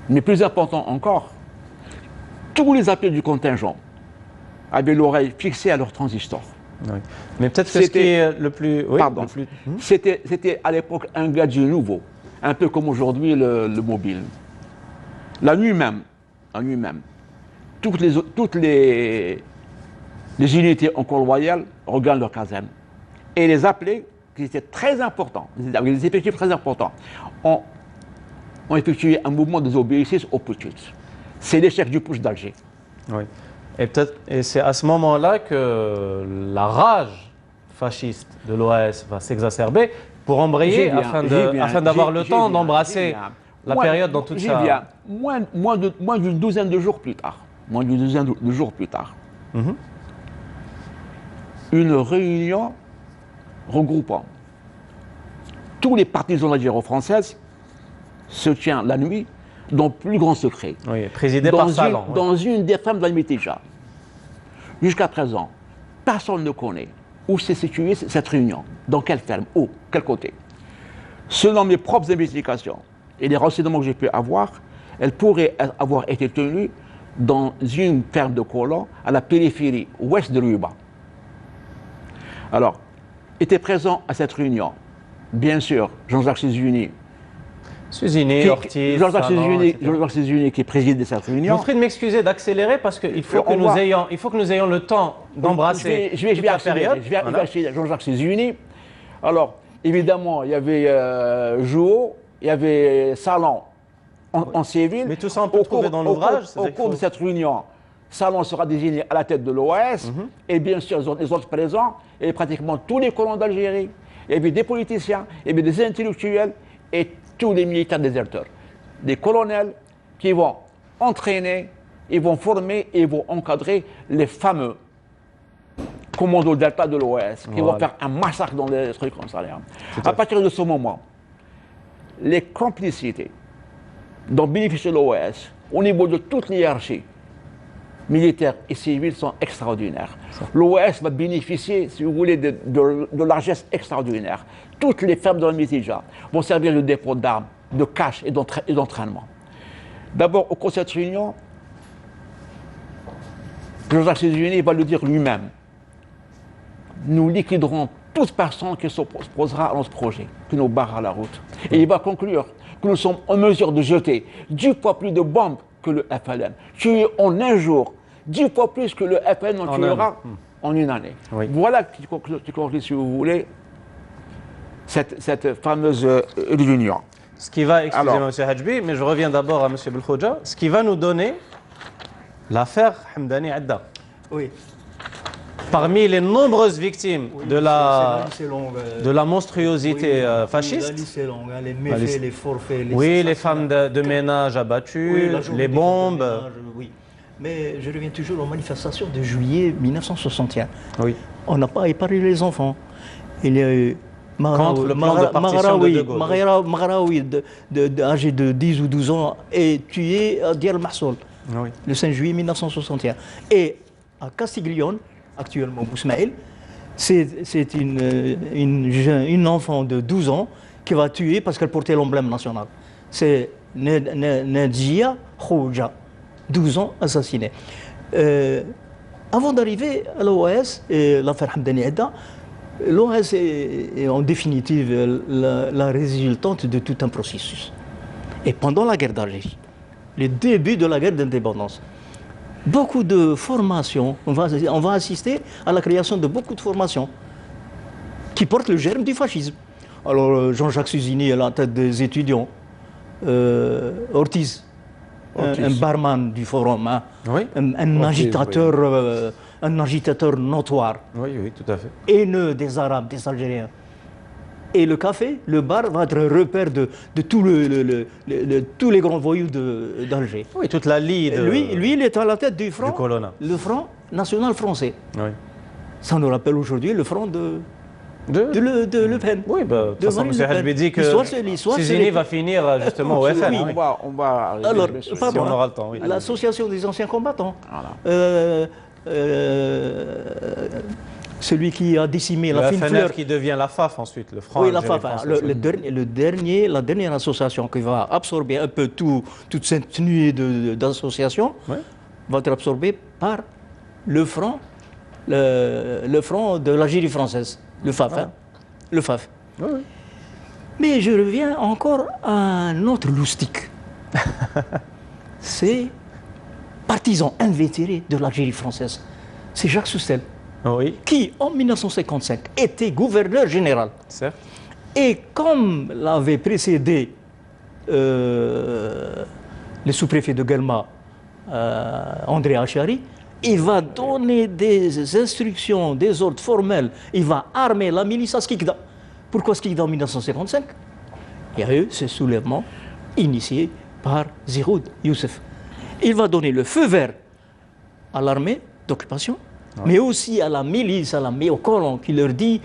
Mais plus important encore, tous les appels du contingent avaient l'oreille fixée à leur transistor. Oui. Mais peut-être que ce qui est le plus... Oui, Pardon. le plus- C'était à l'époque un gadget nouveau, un peu comme aujourd'hui le mobile. La nuit même, toutes les unités encore loyales regardent leur caserne. Et les appelés, qui étaient très importants, des effectifs très importants, ont effectué un mouvement de désobéissance au putsch. C'est l'échec du putsch d'Alger. Oui. Et c'est à ce moment-là que la rage fasciste de l'OAS va s'exacerber pour embrayer afin d'avoir le temps d'embrasser la période dans toute sa... Moins d'une douzaine de jours plus tard. Une réunion regroupant tous les partisans de la guerre française se tient la nuit dans le plus grand secret. Oui, présidé par Salan. Oui. Dans une des fermes de la Mitidja. Jusqu'à présent, personne ne connaît où s'est située cette réunion, dans quelle ferme, où, quel côté. Selon mes propres investigations et les renseignements que j'ai pu avoir, elle pourrait avoir été tenue dans une ferme de colons à la périphérie ouest de Ruba. Alors, étaient présents à cette réunion, bien sûr, Jean-Jacques Sézuni, Suzini, Ortiz, Jean-Jacques Salan, etc. Sézuni qui préside cette Je vous réunion. prie de m'excuser d'accélérer parce qu'il faut que nous ayons le temps d'embrasser Je vais toute la accélérer. période. Je vais Voilà. acheter Jean-Jacques Sézuni. Alors, évidemment, il y avait Jouot, il y avait Salan en civil. Mais tout ça, on peut le trouver dans l'ouvrage. Au cours de cette réunion, Salon sera désigné à la tête de l'OAS, et bien sûr, les autres présents, et pratiquement tous les colons d'Algérie, et puis des politiciens, et puis des intellectuels, et tous les militaires déserteurs. Des colonels qui vont entraîner, ils vont former et ils vont encadrer les fameux commandos Delta de l'OAS, qui vont faire un massacre dans les trucs comme ça. À partir de ce moment, les complicités dont bénéficie l'OAS au niveau de toute l'hiérarchie militaire et civile sont extraordinaires. L'OAS va bénéficier, si vous voulez, de largesses extraordinaires. Toutes les fermes de la Mitidja vont servir de dépôt d'armes, de cache et d'entraînement. D'abord, au Conseil de réunion, le président des États-Unis va le dire lui-même. Nous liquiderons toute personne qui s'opposera à notre projet, qui nous barrera la route. Et il va conclure que nous sommes en mesure de jeter 10 fois plus de bombes que le FLN. Tuer en un jour 10 fois plus que le FLN en tuera en une année. Oui. Voilà qui conclut, si vous voulez, cette fameuse réunion. Ce qui va, excusez-moi M. Hadjbi, mais je reviens d'abord à M. Belkhodja, ce qui va nous donner l'affaire Hamdani Adda. Oui. Parmi les nombreuses victimes de la longue, monstruosité fasciste, la liste est longue, hein, les méfaits, les forfaits, les femmes de ménage abattues, les bombes. Oui. Mais je reviens toujours aux manifestations de juillet 1961. Oui. On n'a pas épargné les enfants. Il y a eu Contre le plan de partition de De Gaulle. Maghraoui, âgé de 10 ou 12 ans, est tué à Diyar Mahsoul, le 5 juillet 1961. Et à Castiglione, actuellement Bousmaïl, c'est une enfant de 12 ans qui va tuer parce qu'elle portait l'emblème national. C'est Nadjia Khouja, 12 ans, assassinée. Avant d'arriver à l'OAS et l'affaire Hamdani Adda, l'OAS est en définitive la résultante de tout un processus. Et pendant la guerre d'Algérie, le début de la guerre d'indépendance, beaucoup de formations, on va assister à la création de beaucoup de formations qui portent le germe du fascisme. Alors Jean-Jacques Suzini à la tête des étudiants, Ortiz, un barman du forum, hein, un agitateur notoire, Oui, tout à fait. haineux des Arabes, des Algériens. Et le café, le bar va être un repère de tous les grands voyous d'Alger. Oui, toute la ligue. Lui, il est à la tête du front, du le Front national français. Oui. Ça nous rappelle aujourd'hui le front de Le Pen. Oui, de toute façon, M. Hadjbi dit que Suzini va finir justement au FN. Oui. On va alors, si on aura le temps. Oui. L'association des anciens combattants. Voilà. Celui qui a décimé la fine fleur. qui devient la FAF ensuite, le Front. Oui, la FAF. La dernière association qui va absorber un peu toute cette nuée d'associations va être absorbée par le Front, le Front de l'Algérie française, le FAF. Hein, le FAF. Oui. Mais je reviens encore à un autre loustique. C'est partisan invétéré de l'Algérie française. C'est Jacques Soustelle. Oui. Qui, en 1955, était gouverneur général. Certes. Et comme l'avait précédé le sous-préfet de Guelma, André Achari, il va donner des instructions, des ordres formels. Il va armer la milice à Skikda. Pourquoi Skikda en 1955? Il y a eu ce soulèvement initié par Ziroud Youssef. Il va donner le feu vert à l'armée d'occupation, mais aussi à la milice, aux colons, qui leur dit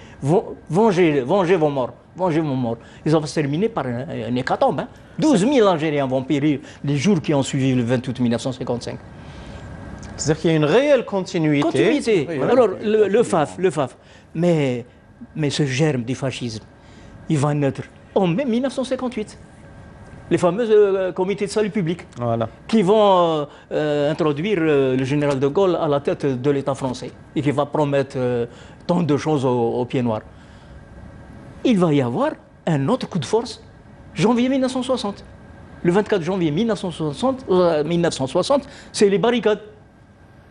vengez vos morts, vengez vos morts. Ils vont se terminer par un hécatombe. 12 000 Algériens vont périr les jours qui ont suivi le 20 août 1955. C'est-à-dire qu'il y a une réelle continuité. Oui, alors, le FAF. Mais ce germe du fascisme, il va naître en mai 1958. Les fameux comités de salut public qui vont introduire le général de Gaulle à la tête de l'État français et qui va promettre tant de choses aux pieds noirs. Il va y avoir un autre coup de force, janvier 1960. Le 24 janvier 1960, c'est les barricades.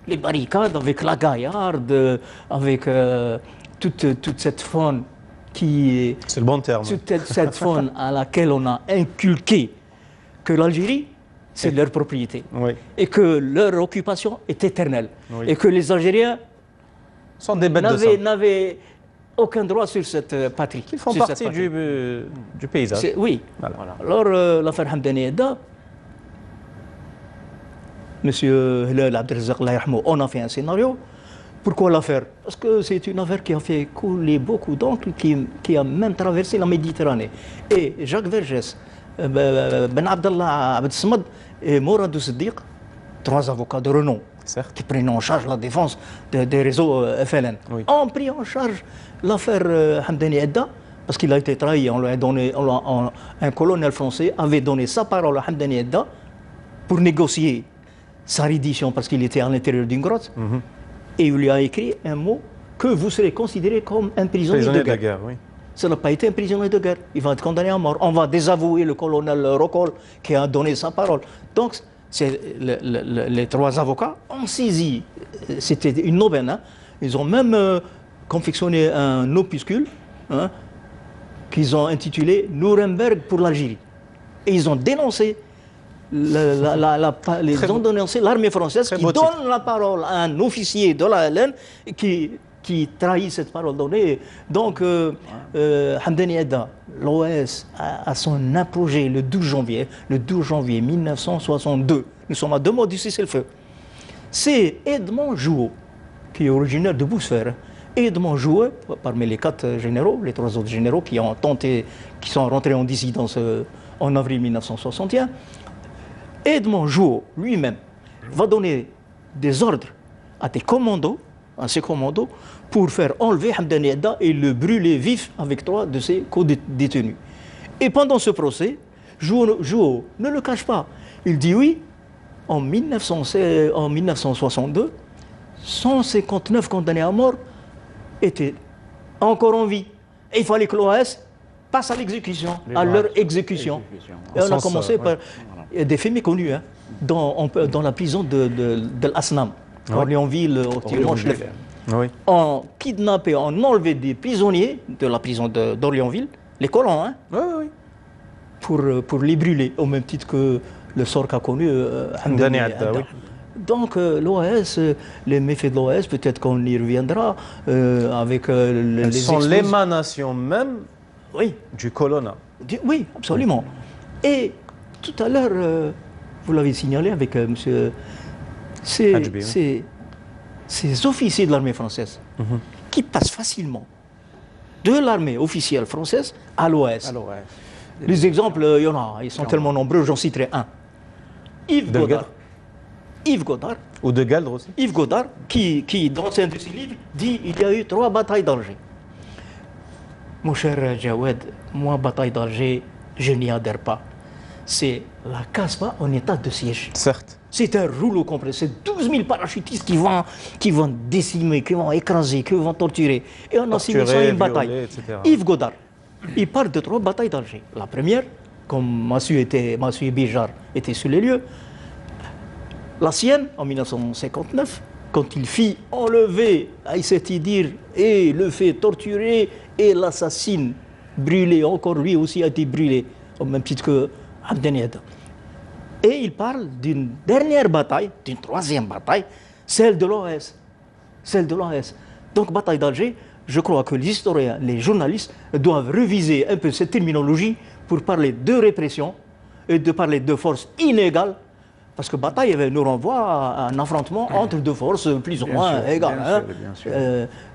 Les barricades avec la Gaillarde, avec toute cette faune qui est... C'est le bon terme. Toute cette faune à laquelle on a inculqué que l'Algérie, c'est leur propriété. Oui. Et que leur occupation est éternelle. Oui. Et que les Algériens Sont des bêtes de somme. n'avaient aucun droit sur cette patrie. Ils font sur cette partie patrie. du paysage. Oui. Voilà. Alors, l'affaire Hamdani Edda, Monsieur Hilal Abdelrazak, on a fait un scénario. Pourquoi l'affaire? Parce que c'est une affaire qui a fait couler beaucoup d'encre, qui a même traversé la Méditerranée. Et Jacques Vergès, Ben Abdallah Abd Samad et Mourad Siddiq, trois avocats de renom, Certes. qui prennent en charge la défense des réseaux FLN, Oui. ont pris en charge l'affaire Hamdani Edda, parce qu'il a été trahi. On lui a donné, un colonel français avait donné sa parole à Hamdani Edda pour négocier sa reddition, parce qu'il était à l'intérieur d'une grotte. Et il lui a écrit un mot que vous serez considéré comme un prisonnier de guerre. oui. Ça n'a pas été un prisonnier de guerre. Il va être condamné à mort. On va désavouer le colonel Rocol qui a donné sa parole. Donc, les trois avocats ont saisi. C'était une aubaine. Hein. Ils ont même confectionné un opuscule hein, qu'ils ont intitulé Nuremberg pour l'Algérie. Et ils ont dénoncé l'armée française qui donne la parole à un officier de la LN qui trahit cette parole donnée. Donc, Hamdani Edda, l'OS, a son apogée le 12 janvier 1962. Nous sommes à 2 mois du cessez-le-feu. C'est Edmond Jouot, qui est originaire de Bousfer. Edmond Jouot, parmi les 4 généraux, les 3 autres généraux qui sont rentrés en dissidence en avril 1961, Edmond Jouot lui-même va donner des ordres à ses commandos, pour faire enlever Hamdani Edda et le brûler vif avec 3 de ses co-détenus. Et pendant ce procès, Jouot ne le cache pas. Il dit oui, en 1962, 159 condamnés à mort étaient encore en vie. Et il fallait que l'OAS passe à l'exécution, à leur exécution. Et on a commencé par des faits méconnus, hein, dans la prison de l'Asnam, Orléansville, au Tirmont-Chlef. Oui. On kidnappait, on enlevait des prisonniers de la prison d'Orléansville, les colons, hein, pour les brûler, au même titre que le sort qu'a connu Hamdani Edda. Oui. Donc l'OAS, les méfaits de l'OAS, peut-être qu'on y reviendra avec les sont l'émanation même du colonna. Oui, absolument. Et tout à l'heure, vous l'avez signalé avec monsieur, ces officiers de l'armée française qui passent facilement de l'armée officielle française à l'OAS. Les exemples, il y en a, ils sont tellement nombreux, j'en citerai un. Yves Godard. Ou de Galdre aussi. Yves Godard, qui dans un de ses livres, dit il y a eu 3 batailles d'Alger. Mon cher Jawed, moi, bataille d'Alger, je n'y adhère pas. C'est la Casbah en état de siège. Certes. C'est un rouleau complet. C'est 12 000 parachutistes qui vont décimer, qui vont écraser, qui vont torturer. Et on a signé ça une bataille. Yves Godard, il parle de 3 batailles d'Alger. La première, comme Massu Béjar était sur les lieux, la sienne, en 1959, quand il fit enlever Aïssat Idir et le fait torturer et l'assassine, brûlé, encore lui aussi a été brûlé, au même titre que Hamdani Edda. Et il parle d'une dernière bataille, d'une 3e bataille, celle de l'OAS. Donc, bataille d'Alger, je crois que les historiens, les journalistes doivent réviser un peu cette terminologie pour parler de répression et de parler de forces inégales. Parce que bataille nous renvoie à un affrontement entre 2 forces plus ou moins égales. Bien sûr.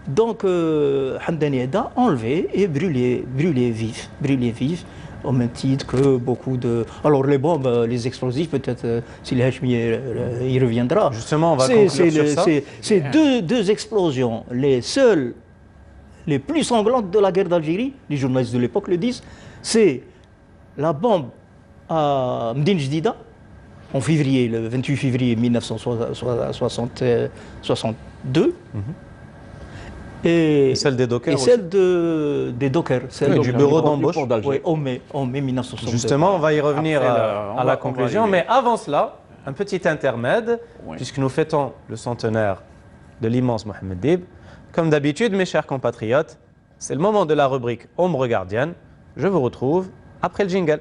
Donc, Hamdani Edda enlevé et brûlé vif, au même titre que beaucoup de... Alors les bombes, les explosifs, peut-être, si les Hachmi y reviendra. Justement, on va conclure sur ça. C'est deux explosions, les plus sanglantes de la guerre d'Algérie, les journalistes de l'époque le disent, c'est la bombe à Mdine Jdida, en février, le 28 février 1962. Et celle des dockers. Et celle des dockers. Celle du bureau d'embauche. Oui, en mai 1962. Justement, on va y revenir à la conclusion. Mais avant cela, un petit intermède, puisque nous fêtons le centenaire de l'immense Mohamed Dib. Comme d'habitude, mes chers compatriotes, c'est le moment de la rubrique Ombre gardienne. Je vous retrouve après le jingle.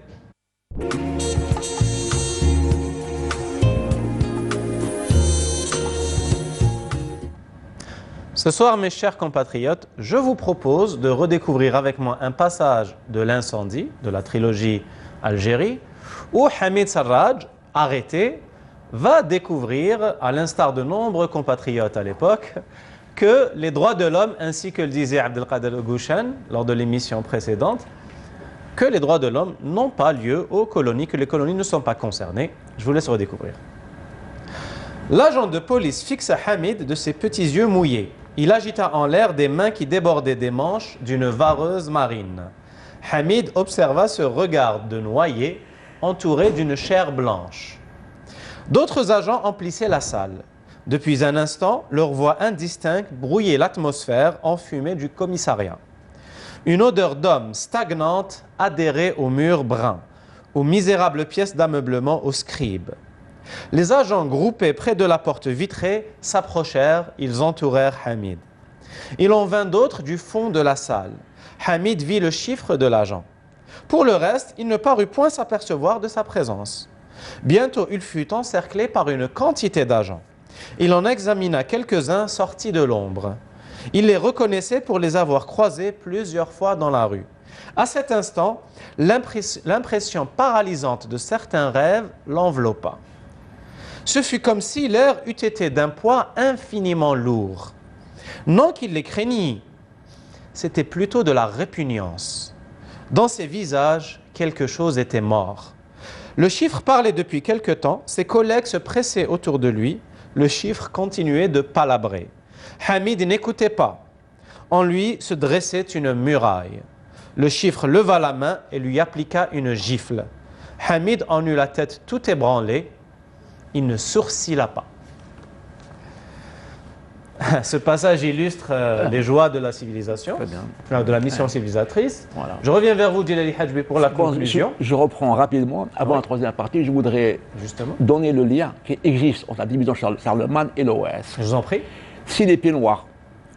Ce soir, mes chers compatriotes, je vous propose de redécouvrir avec moi un passage de l'incendie, de la trilogie Algérie, où Hamid Sarraj, arrêté, va découvrir, à l'instar de nombreux compatriotes à l'époque, que les droits de l'homme, ainsi que le disait Abdelkader Gouchen lors de l'émission précédente, que les droits de l'homme n'ont pas lieu aux colonies, que les colonies ne sont pas concernées. Je vous laisse redécouvrir. L'agent de police fixa Hamid de ses petits yeux mouillés. Il agita en l'air des mains qui débordaient des manches d'une vareuse marine. Hamid observa ce regard de noyé entouré d'une chair blanche. D'autres agents emplissaient la salle. Depuis un instant, leur voix indistincte brouillait l'atmosphère enfumée du commissariat. Une odeur d'homme stagnante adhérait aux murs bruns, aux misérables pièces d'ameublement aux scribes. Les agents groupés près de la porte vitrée s'approchèrent, ils entourèrent Hamid. Il en vint d'autres du fond de la salle. Hamid vit le chiffre de l'agent. Pour le reste, il ne parut point s'apercevoir de sa présence. Bientôt, il fut encerclé par une quantité d'agents. Il en examina quelques-uns sortis de l'ombre. Il les reconnaissait pour les avoir croisés plusieurs fois dans la rue. À cet instant, l'impression paralysante de certains rêves l'enveloppa. Ce fut comme si l'air eût été d'un poids infiniment lourd. Non qu'il les craignît, c'était plutôt de la répugnance. Dans ses visages, quelque chose était mort. Le chiffre parlait depuis quelque temps, ses collègues se pressaient autour de lui, le chiffre continuait de palabrer. Hamid n'écoutait pas. En lui se dressait une muraille. Le chiffre leva la main et lui appliqua une gifle. Hamid en eut la tête tout ébranlée. Il ne sourcilla pas. Ce passage illustre les joies de la civilisation, de la mission civilisatrice. Voilà. Je reviens vers vous, Djilali Hadjbi, pour la conclusion. Je reprends rapidement. Avant la troisième partie, je voudrais donner le lien qui existe entre la division Charlemagne et l'OS. Je vous en prie. Si les Pieds Noirs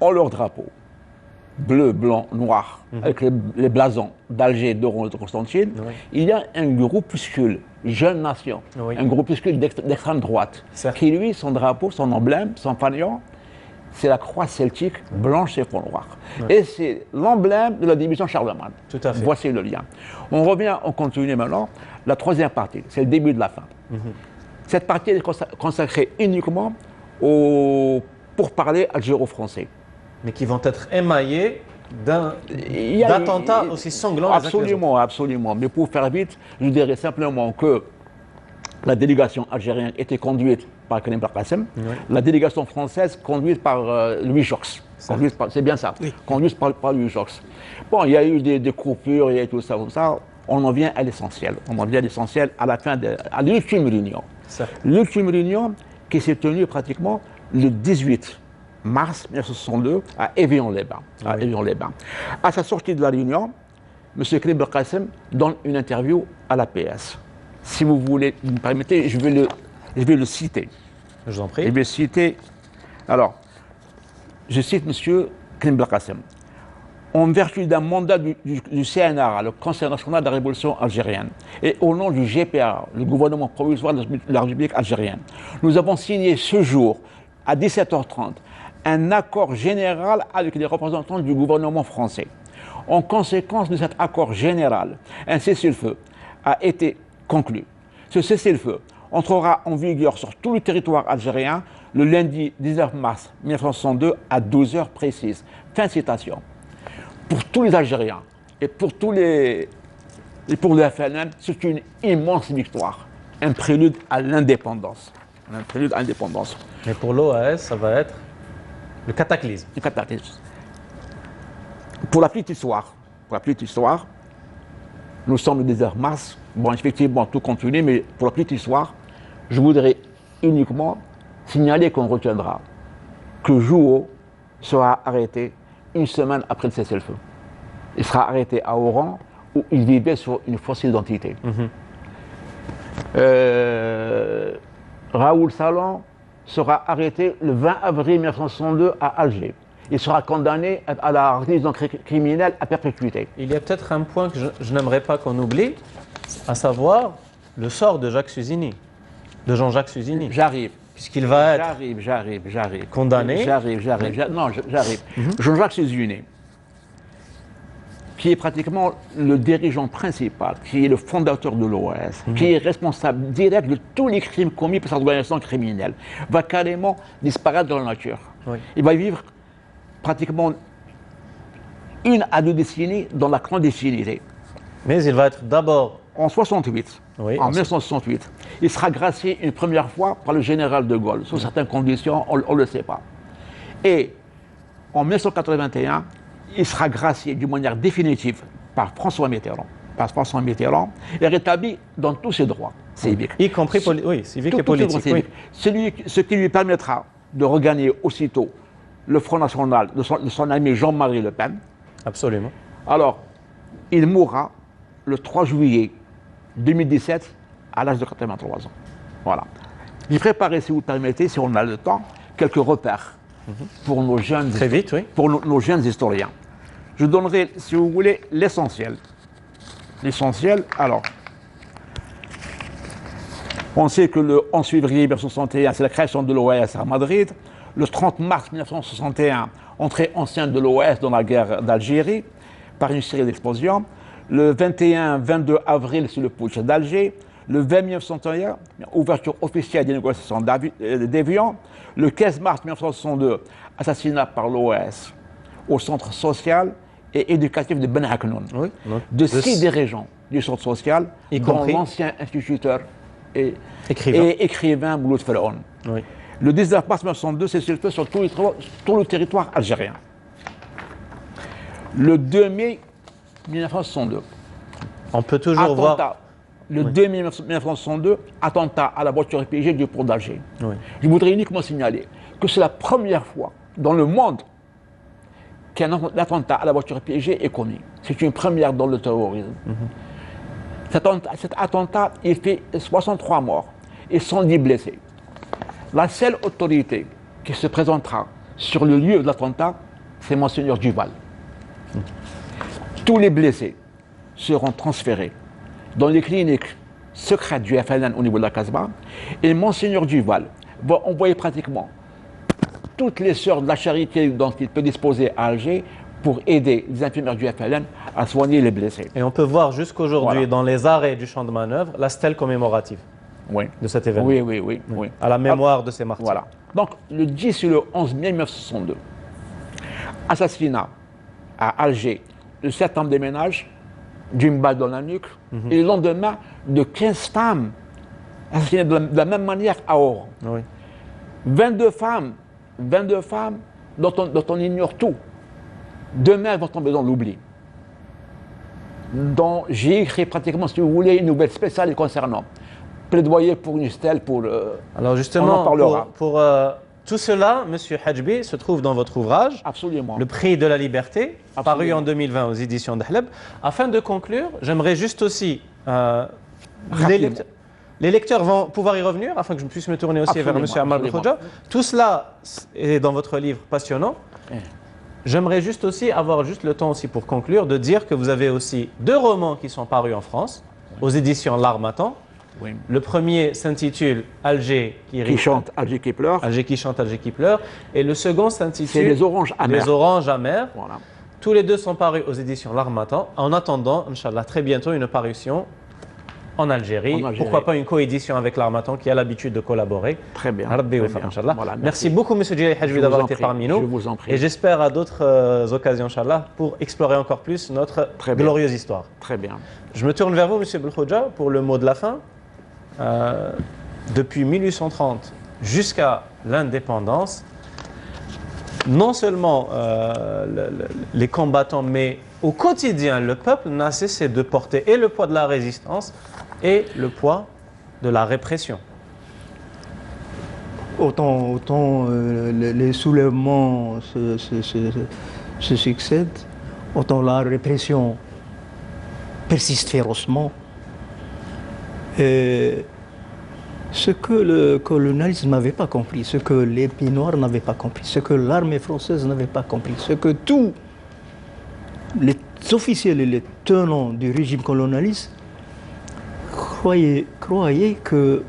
ont leur drapeau, bleu, blanc, noir, avec les blasons d'Alger, d'Oran et de Constantine, il y a un groupuscule, Jeune Nation, un groupuscule d'extrême droite, qui lui, son drapeau, son emblème, son fanion, c'est la croix celtique blanche et fond noir. Et c'est l'emblème de la division Charlemagne. Tout à fait. Voici le lien. On revient, on continue maintenant. La troisième partie, c'est le début de la fin. Cette partie est consacrée uniquement aux pourparlers algéro-français. Mais qui vont être émaillés d'attentats aussi sanglants. Absolument, absolument. Mais pour faire vite, je dirais simplement que la délégation algérienne était conduite par Karim Belkacem, la délégation française conduite par Louis Jox. C'est bien ça, conduite par Louis Jox. Bon, il y a eu des coupures, il y a eu tout ça, comme ça. On en vient à l'essentiel. On en vient à l'essentiel à la fin à l'ultime réunion. L'ultime réunion qui s'est tenue pratiquement le 18 mars 1962 à Évian-les-Bains. À sa sortie de la réunion, M. Karim Belkacem donne une interview à la PS. Si vous voulez, vous me permettez, je vais le citer. Je vous en prie. Je vais citer. Alors, je cite M. Karim Belkacem. En vertu d'un mandat du CNRA, le Conseil national de la Révolution algérienne, et au nom du GPA, le gouvernement provisoire de la République algérienne, nous avons signé ce jour, à 17h30, un accord général avec les représentants du gouvernement français. En conséquence de cet accord général, un cessez-le-feu a été conclu. Ce cessez-le-feu entrera en vigueur sur tout le territoire algérien le lundi 19 mars 1962 à 12h précises. Fin de citation. Pour tous les Algériens et pour le FLN, c'est une immense victoire, un prélude à l'indépendance. Mais pour l'OAS, ça va être le cataclysme. Pour la petite histoire, nous sommes le 19 mars. Bon, effectivement, tout continue, mais pour la petite histoire, je voudrais uniquement signaler qu'on retiendra que Jouot sera arrêté une semaine après le cessez-le-feu. Il sera arrêté à Oran, où il vivait sur une fausse identité. Raoul Salan sera arrêté le 20 avril 1962 à Alger. Il sera condamné à la réclusion criminelle à perpétuité. Il y a peut-être un point que je n'aimerais pas qu'on oublie, à savoir le sort de Jacques Suzini, de Jean-Jacques Suzini. J'arrive. puisqu'il va être J'arrive. condamné. Non, j'arrive. Jean-Jacques Sézuiné, qui est pratiquement le dirigeant principal, qui est le fondateur de l'OS, qui est responsable direct de tous les crimes commis par cette organisation criminelle, va carrément disparaître dans la nature. Oui. Il va vivre pratiquement 1 à 2 décennies dans la clandestinité. Mais il va être d'abord. En 68, Oui, en 1968, il sera gracié une première fois par le général de Gaulle, sous certaines conditions, on ne le sait pas. Et en 1981, il sera gracié d'une manière définitive par François Mitterrand. Et rétabli dans tous ses droits civiques. Y compris civique et Tous ses droits politique. civiques. Ce qui lui permettra de regagner aussitôt le Front National de son ami Jean-Marie Le Pen. Absolument. Alors, il mourra le 3 juillet 2017 à l'âge de 83 ans. Voilà. J'y préparerai, si vous le permettez, si on a le temps, quelques repères pour nos jeunes, Très vite, oui. pour nos jeunes historiens. Je donnerai, si vous voulez, l'essentiel. L'essentiel, alors, on sait que le 11 février 1961, c'est la création de l'OAS à Madrid. Le 30 mars 1961, entrée en scène de l'OAS dans la guerre d'Algérie par une série d'explosions. Le 21-22 avril, c'est le putsch d'Alger. Le 20 mai 1961, ouverture officielle des négociations d'Évian. Le 15 mars 1962, assassinat par l'OAS au centre social et éducatif de Ben Hakkenoun. Oui. De 6 dirigeants du centre social, Y dont compris l'ancien instituteur et écrivain. Mouloud Faraon. Oui. Le 19 mars 1962, c'est fait sur tout le territoire algérien. Le 2 mai 1962, On peut toujours voir. Le 2 mai 1962, attentat à la voiture piégée du port d'Alger. Oui. Je voudrais uniquement signaler que c'est la première fois dans le monde qu'un attentat à la voiture piégée est commis. C'est une première dans le terrorisme. Cet attentat, il fait 63 morts et 110 blessés. La seule autorité qui se présentera sur le lieu de l'attentat, c'est Monseigneur Duval. Tous les blessés seront transférés dans les cliniques secrètes du FLN au niveau de la Casbah, et Monseigneur Duval va envoyer pratiquement toutes les sœurs de la charité dont il peut disposer à Alger pour aider les infirmières du FLN à soigner les blessés. Et on peut voir jusqu'aujourd'hui, Voilà. dans les arrêts du champ de manœuvre, la stèle commémorative Oui. de cet événement. Oui. À la mémoire de ces martyrs. Voilà. Donc, le 10 et le 11 mai 1962, assassinat à Alger, le 7 septembre des ménages, d'une balle dans la nuque, et le lendemain, de 15 femmes assassinées de la même manière à Oran. Oui. 22 femmes dont on ignore tout. Demain, elles vont tomber dans l'oubli. Donc, j'ai écrit pratiquement, si vous voulez, une nouvelle spéciale les concernant. Plaidoyer pour une stèle, pour... Alors on en justement, parlera. pour tout cela, Monsieur Hadjbi, se trouve dans votre ouvrage, Absolument. Le prix de la liberté, paru Absolument. en 2020 aux éditions d'Ahleb. Afin de conclure, j'aimerais juste aussi... les lecteurs vont pouvoir y revenir, afin que je puisse me tourner aussi vers Absolument, M. Ammar absolument. Belkhodja. Tout cela est dans votre livre passionnant. J'aimerais juste aussi avoir juste le temps aussi pour conclure, de dire que vous avez aussi 2 romans qui sont parus en France, aux éditions L'Harmattan. Oui. Le premier s'intitule Alger qui rit. Chante Alger qui pleure. Alger qui chante, Alger qui pleure. Et le second s'intitule C'est les oranges amères. Les oranges amères. Voilà. Tous les 2 sont parus aux éditions L'Harmattan. En attendant, Inch'Allah, très bientôt une parution en Algérie. En Algérie. Pourquoi pas une coédition avec L'Harmattan qui a l'habitude de collaborer. Très bien. Rabbi Très Wafaq, bien. Inch'Allah. Voilà, merci beaucoup, M. Djilali Hadjbi, Je vous d'avoir en été prie. parmi nous. Je vous en prie. Et j'espère à d'autres occasions, Inch'Allah, pour explorer encore plus notre Très bien. glorieuse histoire. Très bien. Je me tourne vers vous, M. Belkhodja, pour le mot de la fin. Depuis 1830 jusqu'à l'indépendance, non seulement les combattants, mais au quotidien, le peuple n'a cessé de porter et le poids de la résistance et le poids de la répression. Autant les soulèvements se succèdent, autant la répression persiste férocement. Et ce que le colonialisme n'avait pas compris, ce que les Pieds Noirs n'avaient pas compris, ce que l'armée française n'avait pas compris, ce que tous les officiels et les tenants du régime colonialiste croyaient que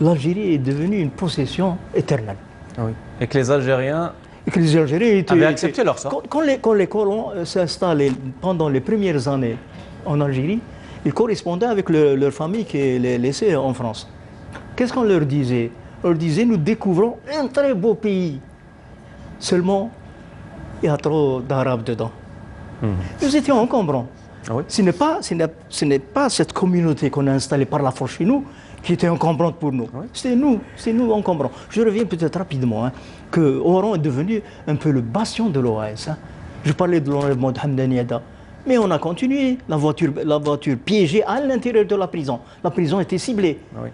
l'Algérie est devenue une possession éternelle. Oui. Et que les Algériens Et que les Algériens avaient accepté leur sort. Quand les colons s'installaient pendant les premières années en Algérie, ils correspondaient avec leur famille qui les laissait en France. Qu'est-ce qu'on leur disait? On leur disait, nous découvrons un très beau pays. Seulement, il y a trop d'Arabes dedans. Nous étions encombrants. Ah oui. Ce n'est pas cette communauté qu'on a installée par la force chez nous qui était encombrante pour nous. Oui. C'est nous encombrants. Je reviens peut-être rapidement, que Oran est devenu un peu le bastion de l'OAS. Je parlais de l'enlèvement de Hamdani Yada. Mais on a continué, la voiture piégée à l'intérieur de la prison. La prison était ciblée. Ah oui.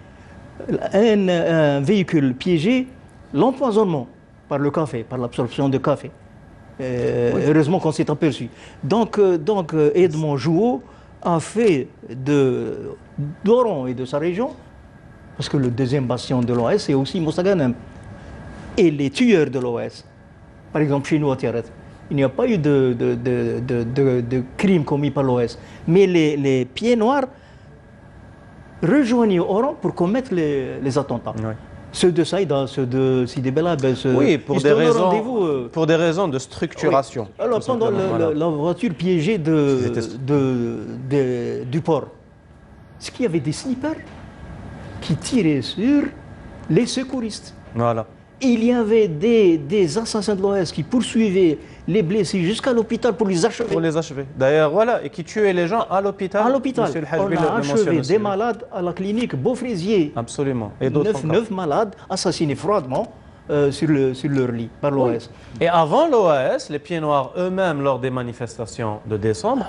Un véhicule piégé, l'empoisonnement par le café, par l'absorption de café. Heureusement qu'on s'est aperçu. Donc Edmond Jouot a fait d'Oran et de sa région, parce que le deuxième bastion de l'OAS, c'est aussi Moussa Ghanem. Et les tueurs de l'OAS, par exemple chez nous à Tiaret, il n'y a pas eu de crimes commis par l'OAS. Mais les pieds noirs rejoignaient Oran pour commettre les attentats. Oui. Ceux de Saïda, ceux de Sidi Belab, Oui, pour des raisons de structuration. Oui. Alors, pendant la voiture piégée du port, est-ce qu'il y avait des snipers qui tiraient sur les secouristes? Voilà. Il y avait des assassins de l'OAS qui poursuivaient les blessés jusqu'à l'hôpital pour les achever. Pour les achever. D'ailleurs, voilà, et qui tuaient les gens à l'hôpital. À l'hôpital. Monsieur le Hajbi On le a mentionne achevé aussi. des malades à la clinique Beaufraisier. Absolument. Et d'autres encore. 9 malades assassinés froidement sur leur lit par l'OAS. Et avant l'OAS, les Pieds Noirs eux-mêmes, lors des manifestations de décembre,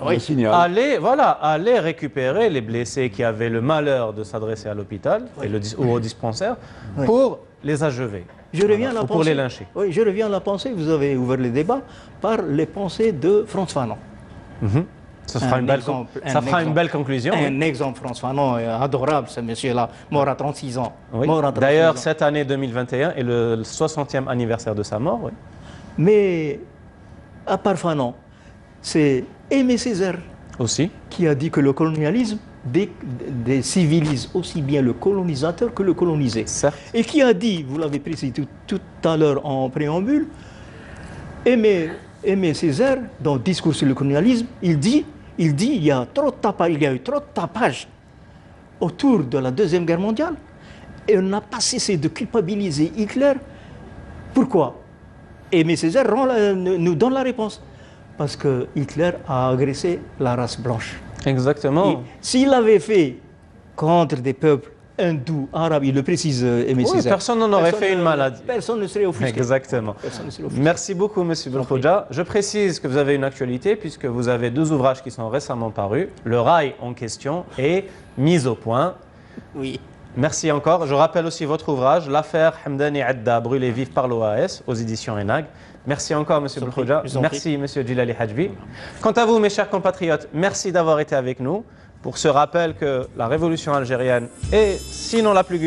allaient récupérer les blessés qui avaient le malheur de s'adresser à l'hôpital ou au dispensaire pour les achever. Je reviens à la pensée. Pour les lyncher. Oui, je reviens à la pensée, vous avez ouvert le débat, par les pensées de Frantz Fanon. Ça fera une belle conclusion. Un exemple, Frantz Fanon, adorable, ce monsieur-là, mort à 36 ans. Oui. D'ailleurs, cette année 2021 est le 60e anniversaire de sa mort. Oui. Mais, à part Fanon, c'est Aimé Césaire Aussi. qui a dit que le colonialisme décivilise aussi bien le colonisateur que le colonisé. Certes. Et qui a dit, vous l'avez précisé tout à l'heure en préambule, Aimé Césaire, dans le discours sur le colonialisme, il dit il y a eu trop de tapage autour de la Deuxième Guerre mondiale et on n'a pas cessé de culpabiliser Hitler. Pourquoi? Aimé Césaire nous donne la réponse. Parce que Hitler a agressé la race blanche. Exactement. S'il l'avait fait contre des peuples hindous, arabes, il le précise, Aimé Césaire. Personne n'en aurait fait une maladie. Personne ne serait offusqué. Exactement. Merci beaucoup, Monsieur Belkhodja. Je précise que vous avez une actualité puisque vous avez 2 ouvrages qui sont récemment parus. Le rail en question et Mise au point. Oui. Merci encore. Je rappelle aussi votre ouvrage, L'affaire Hamdani Adda, brûlée vive par l'OAS, aux éditions ENAG. Merci encore, Monsieur Belkhodja. Merci, Monsieur Djilali Hajbi. Quant à vous, mes chers compatriotes, merci d'avoir été avec nous pour ce rappel que la révolution algérienne est, sinon la plus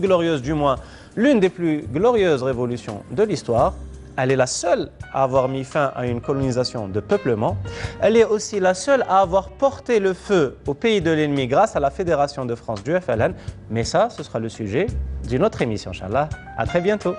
glorieuse du moins, l'une des plus glorieuses révolutions de l'histoire. Elle est la seule à avoir mis fin à une colonisation de peuplement. Elle est aussi la seule à avoir porté le feu au pays de l'ennemi grâce à la Fédération de France du FLN. Mais ça, ce sera le sujet d'une autre émission, Inch'Allah. À très bientôt.